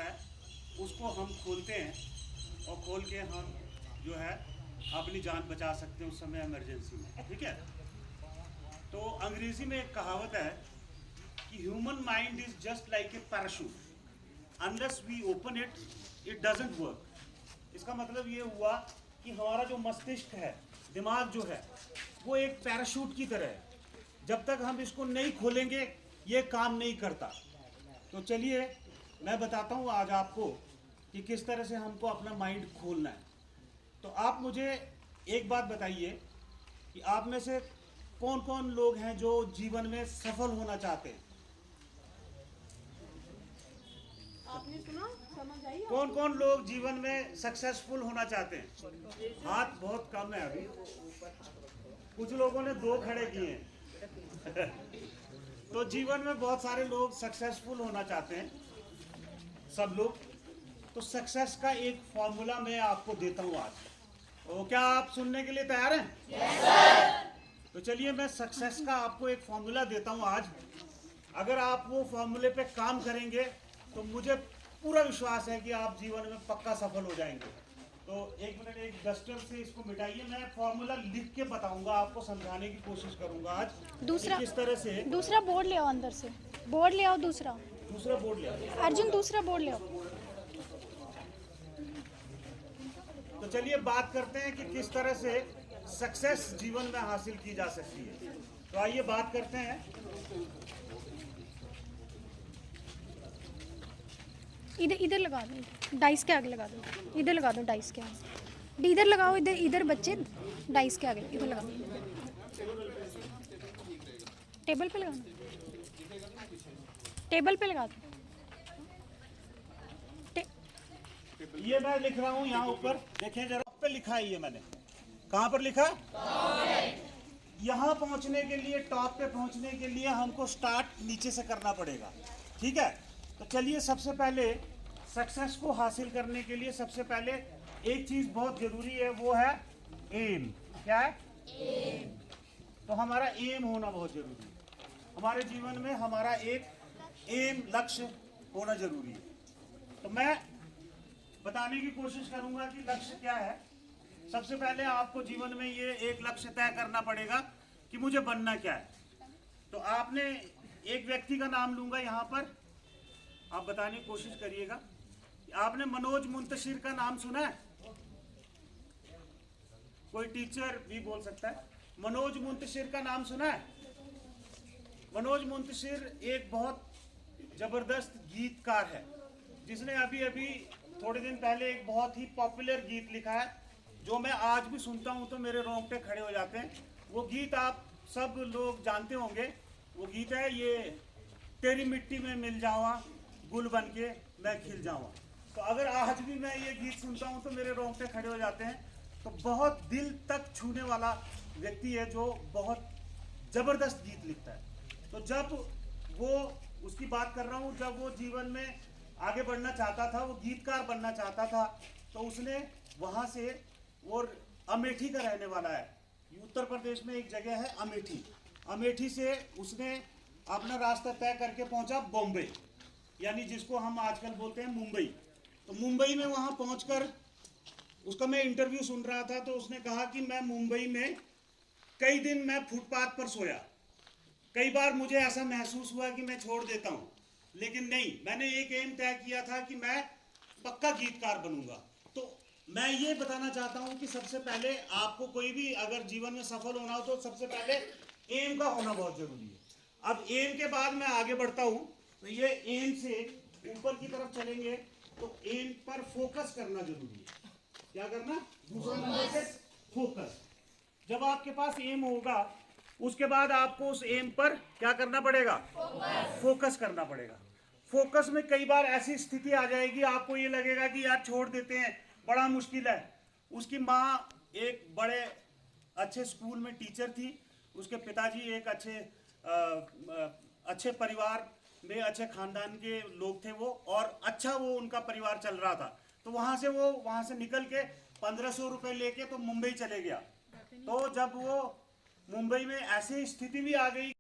होता है उसको हम खोलते हैं और खोल के हम जो है अपनी जान बचा सकते हैं उस समय इमरजेंसी में। ठीक है, तो अंग्रेजी में एक कहावत है कि human mind is just like a parachute, unless we open it it doesn't work. इसका मतलब ये हुआ कि हमारा जो मस्तिष्क है, दिमाग जो है, वो एक पैराशूट की तरह है, जब तक हम इसको नहीं खोलेंगे ये काम नहीं करता। तो चलिए मैं बताता हूँ आज आपको कि किस तरह से हमको अपना माइंड खोलना है। तो आप मुझे एक बात बताइए कि आप में से कौन कौन लोग हैं जो जीवन में सफल होना चाहते हैं? आपने सुना, समझ आई? कौन कौन लोग जीवन में सक्सेसफुल होना चाहते हैं? हाथ बहुत कम है अभी, कुछ लोगों ने दो खड़े किए हैं। तो जीवन में बहुत सारे लोग सक्सेसफुल होना चाहते हैं, सब लोग। तो सक्सेस का एक फॉर्मूला मैं आपको देता हूँ आज। तो क्या आप सुनने के लिए तैयार हैं? Yes sir. तो चलिए मैं सक्सेस का आपको एक फॉर्मूला देता हूँ आज। अगर आप वो फॉर्मूले पे काम करेंगे तो मुझे पूरा विश्वास है कि आप जीवन में पक्का सफल हो जाएंगे। तो एक मिनट, एक डस्टर से इसको मिटाइए। मैं फॉर्मूला लिख के बताऊंगा, आपको समझाने की कोशिश करूंगा आज दूसरा किस तरह से। दूसरा बोर्ड ले आओ, अंदर से बोर्ड ले आओ। दूसरा बोर्ड ले आओ। अर्जुन, दूसरा बोर्ड ले आओ। तो चलिए बात करते हैं कि किस तरह से सक्सेस जीवन में हासिल की जा सकती है। तो आइए बात करते हैं। इधर इधर लगा दो, डाइस के आगे लगा दो। इधर लगा दो, डाइस के आगे। इधर लगाओ, इधर इधर बच्चे, डाइस के आगे इधर लगा दो। टेबल पे लगा दो, टेबल पे लगा दो। ये मैं लिख रहा हूँ यहाँ ऊपर, देखें जरा पे लिखा है। ये मैंने कहाँ पर लिखा? यहाँ पहुँचने के लिए, टॉप पे पहुँचने के लिए हमको स्टार्ट नीचे से करना पड़ेगा। ठीक है, तो चलिए सबसे पहले सक्सेस को हासिल करने के लिए सबसे पहले एक चीज बहुत जरूरी है, वो है एम। क्या है? एम। तो हमारा एम होना बहुत जरूरी है। हमारे जीवन में हमारा एक एम, लक्ष्य होना जरूरी है। तो मैं बताने की कोशिश करूंगा कि लक्ष्य क्या है। सबसे पहले आपको जीवन में ये एक लक्ष्य तय करना पड़ेगा कि मुझे बनना क्या है। तो आपने एक व्यक्ति का नाम लूंगा यहाँ पर, आप बताने की कोशिश करिएगा। आपने मनोज मुंतशिर का नाम सुना है? कोई टीचर भी बोल सकता है। मनोज मुंतशिर का नाम सुना है? मनोज मुंतशिर एक बहुत जबरदस्त गीतकार है, जिसने अभी अभी थोड़े दिन पहले एक बहुत ही पॉपुलर गीत लिखा है, जो मैं आज भी सुनता हूं तो मेरे रोंगटे खड़े हो जाते हैं। वो गीत आप सब लोग जानते होंगे। वो गीत है ये, तेरी मिट्टी में मिल जावा, गुल बन के मैं खिल जाऊँ। तो अगर आज भी मैं ये गीत सुनता हूँ तो मेरे रोंगटे खड़े हो जाते हैं। तो बहुत दिल तक छूने वाला व्यक्ति है, जो बहुत ज़बरदस्त गीत लिखता है। तो जब वो, उसकी बात कर रहा हूँ, जब वो जीवन में आगे बढ़ना चाहता था, वो गीतकार बनना चाहता था, तो उसने वहाँ से, वो अमेठी का रहने वाला है, उत्तर प्रदेश में एक जगह है अमेठी। अमेठी से उसने अपना रास्ता तय करके पहुँचा बॉम्बे, यानी जिसको हम आजकल बोलते हैं मुंबई। तो मुंबई में वहाँ पहुँचकर उसका मैं इंटरव्यू सुन रहा था, तो उसने कहा कि मैं मुंबई में कई दिन मैं फुटपाथ पर सोया। कई बार मुझे ऐसा महसूस हुआ कि मैं छोड़ देता हूँ, लेकिन नहीं, मैंने एक एम तय किया था कि मैं पक्का गीतकार बनूंगा। तो मैं ये बताना चाहता हूँ कि सबसे पहले आपको कोई भी अगर जीवन में सफल होना हो तो सबसे पहले एम का होना बहुत जरूरी है। अब एम के बाद मैं आगे बढ़ता हूँ। तो ये एम से ऊपर की तरफ चलेंगे तो एम पर फोकस करना जरूरी है। क्या करना? दूसरे नंबर से फोकस। जब आपके पास एम होगा, उसके बाद आपको उस एम पर क्या करना पड़ेगा? फोकस करना पड़ेगा। फोकस में कई बार ऐसी स्थिति आ जाएगी, आपको ये लगेगा कि यार छोड़ देते हैं, बड़ा मुश्किल है। उसकी माँ एक बड़े अच्छे स्कूल में टीचर थी, उसके पिताजी एक अच्छे परिवार में, अच्छे खानदान के लोग थे वो, और अच्छा वो उनका परिवार चल रहा था। तो वहाँ से निकल के 1500 रुपये लेके तो मुंबई चले गया। तो जब वो मुंबई में ऐसी स्थिति भी आ गई